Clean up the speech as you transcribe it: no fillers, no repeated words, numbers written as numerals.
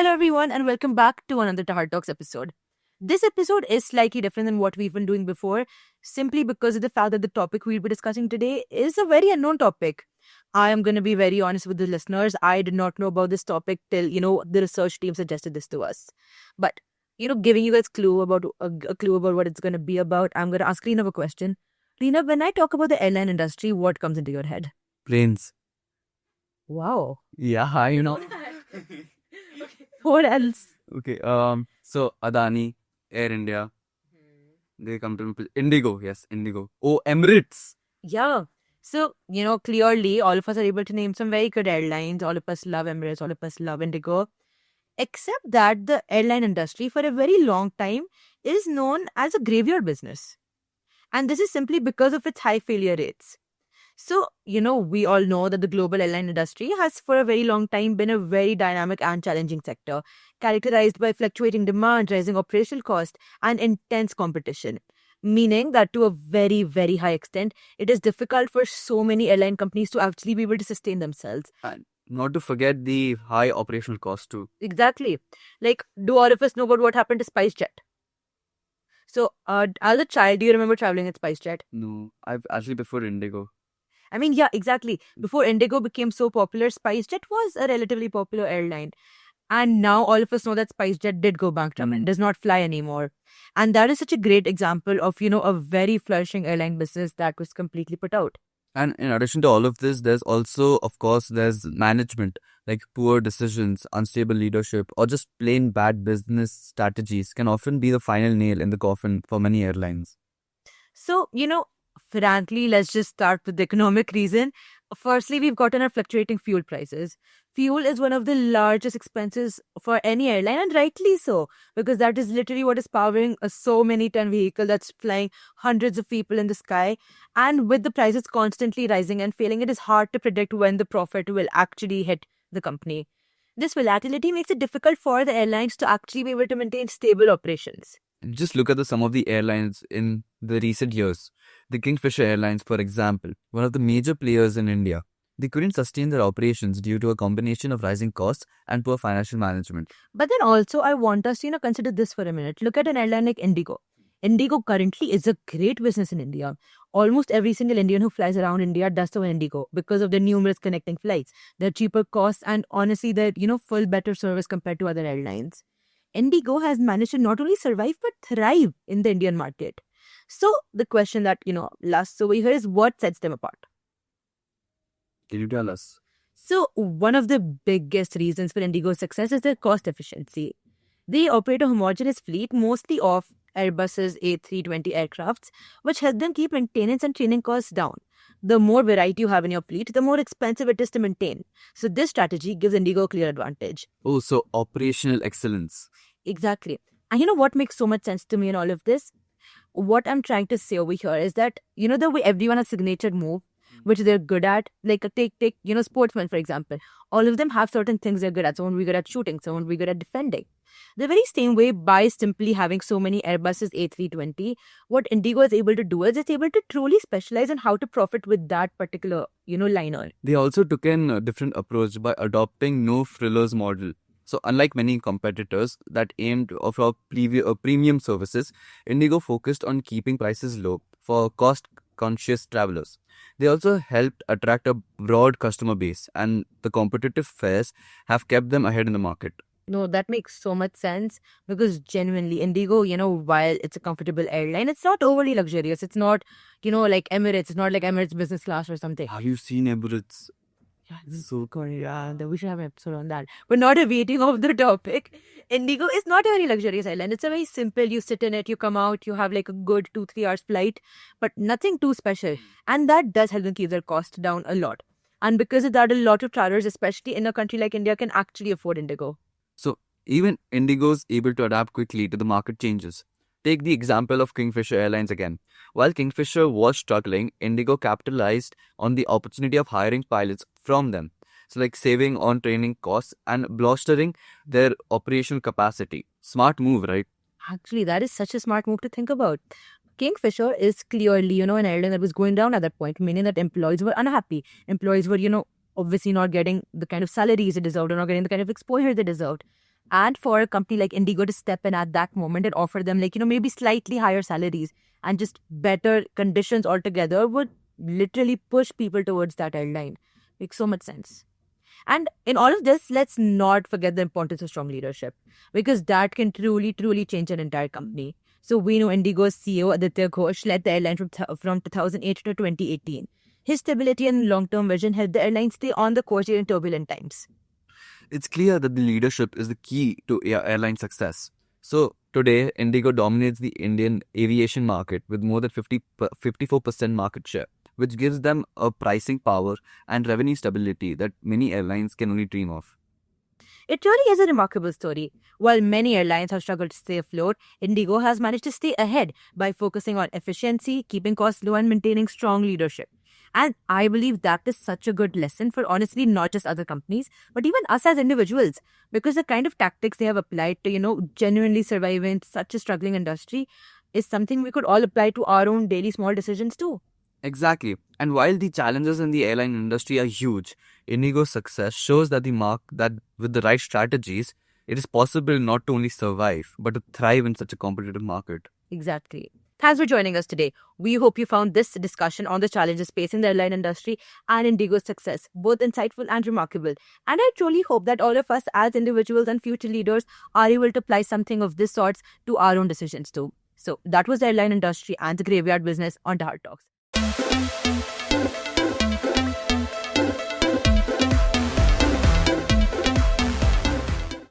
Hello, everyone, and welcome back to another Tahar Talks episode. This episode is slightly different than what we've been doing before, simply because of the fact that the topic we'll be discussing today is a very unknown topic. I am going to be very honest with the listeners. I did not know about this topic till, the research team suggested this to us. But, giving you guys a clue about what it's going to be about, I'm going to ask Lena a question. Lena, when I talk about the airline industry, what comes into your head? Planes. Wow. Yeah, What else? Okay. So Adani, Air India, they come to Indigo. Yes, Indigo. Oh, Emirates. Yeah. So, clearly all of us are able to name some very good airlines. All of us love Emirates, all of us love Indigo. Except that the airline industry for a very long time is known as a graveyard business. And this is simply because of its high failure rates. So, we all know that the global airline industry has for a very long time been a very dynamic and challenging sector, characterized by fluctuating demand, rising operational cost, and intense competition. Meaning that to a very, very high extent, it is difficult for so many airline companies to actually be able to sustain themselves. And not to forget the high operational cost too. Exactly. Like, do all of us know about what happened to SpiceJet? So, as a child, do you remember traveling at SpiceJet? No, I've actually preferred Indigo. I mean, yeah, exactly. Before Indigo became so popular, SpiceJet was a relatively popular airline. And now all of us know that SpiceJet did go bankrupt and does not fly anymore. And that is such a great example of, a very flourishing airline business that was completely put out. And in addition to all of this, there's also, of course, there's management, like poor decisions, unstable leadership, or just plain bad business strategies can often be the final nail in the coffin for many airlines. So, frankly, let's just start with the economic reason. Firstly, we've gotten our fluctuating fuel prices. Fuel is one of the largest expenses for any airline, and rightly so, because that is literally what is powering a so many ton vehicle that's flying hundreds of people in the sky. And with the prices constantly rising and failing, it is hard to predict when the profit will actually hit the company. This volatility makes it difficult for the airlines to actually be able to maintain stable operations. Just look at some of the airlines in the recent years. The Kingfisher Airlines, for example, one of the major players in India. They couldn't sustain their operations due to a combination of rising costs and poor financial management. But then also, I want us to, consider this for a minute. Look at an airline like Indigo. Indigo currently is a great business in India. Almost every single Indian who flies around India does so in Indigo because of their numerous connecting flights, their cheaper costs, and honestly, their, full better service compared to other airlines. Indigo has managed to not only survive but thrive in the Indian market. So the question that, lasts over here is what sets them apart? Can you tell us? So one of the biggest reasons for Indigo's success is their cost efficiency. They operate a homogeneous fleet mostly of Airbus's A320 aircrafts, which help them keep maintenance and training costs down. The more variety you have in your fleet, the more expensive it is to maintain. So this strategy gives Indigo a clear advantage. Oh, so operational excellence. Exactly. And you know what makes so much sense to me in all of this? What I'm trying to say over here is that, the way everyone has signature move, which they're good at, like take, sportsmen, for example. All of them have certain things they're good at. Someone will be good at shooting, someone will be good at defending. The very same way, by simply having so many Airbus's A320, what Indigo is able to do is it's able to truly specialize in how to profit with that particular, liner. They also took a different approach by adopting no frillers model. So unlike many competitors that aimed to offer premium services, Indigo focused on keeping prices low for cost-conscious travelers. They also helped attract a broad customer base, and the competitive fares have kept them ahead in the market. No, that makes so much sense because genuinely, Indigo, while it's a comfortable airline, it's not overly luxurious. It's not, like Emirates. It's not like Emirates business class or something. Have you seen Emirates? Yeah, this is so cool. Yeah, we should have an episode on that. But not deviating off the topic. Indigo is not a very luxurious island. It's a very simple. You sit in it, you come out, you have like a good 2-3 hours flight, but nothing too special. And that does help them keep their cost down a lot. And because of that, a lot of travelers, especially in a country like India, can actually afford Indigo. So even Indigo is able to adapt quickly to the market changes. Take the example of Kingfisher Airlines again. While Kingfisher was struggling, Indigo capitalized on the opportunity of hiring pilots from them. So like saving on training costs and bolstering their operational capacity. Smart move, right? Actually, that is such a smart move to think about. Kingfisher is clearly, an airline that was going down at that point, meaning that employees were unhappy. Employees were, obviously not getting the kind of salaries they deserved or not getting the kind of exposure they deserved. And for a company like Indigo to step in at that moment and offer them, like, maybe slightly higher salaries and just better conditions altogether would literally push people towards that airline. Makes so much sense. And in all of this, let's not forget the importance of strong leadership, because that can truly, truly change an entire company. So we know Indigo's CEO Aditya Ghosh led the airline from 2008 to 2018. His stability and long-term vision helped the airline stay on the course during turbulent times. It's clear that the leadership is the key to airline success. So today, Indigo dominates the Indian aviation market with more than 54% market share, which gives them a pricing power and revenue stability that many airlines can only dream of. It really is a remarkable story. While many airlines have struggled to stay afloat, Indigo has managed to stay ahead by focusing on efficiency, keeping costs low, and maintaining strong leadership. And I believe that is such a good lesson for, honestly, not just other companies, but even us as individuals. Because the kind of tactics they have applied to, genuinely survive in such a struggling industry is something we could all apply to our own daily small decisions too. Exactly. And while the challenges in the airline industry are huge, Indigo's success shows that that with the right strategies, it is possible not to only survive, but to thrive in such a competitive market. Exactly. Thanks for joining us today. We hope you found this discussion on the challenges facing the airline industry and Indigo's success both insightful and remarkable. And I truly hope that all of us as individuals and future leaders are able to apply something of this sorts to our own decisions too. So that was the airline industry and the graveyard business on Dahar Talks.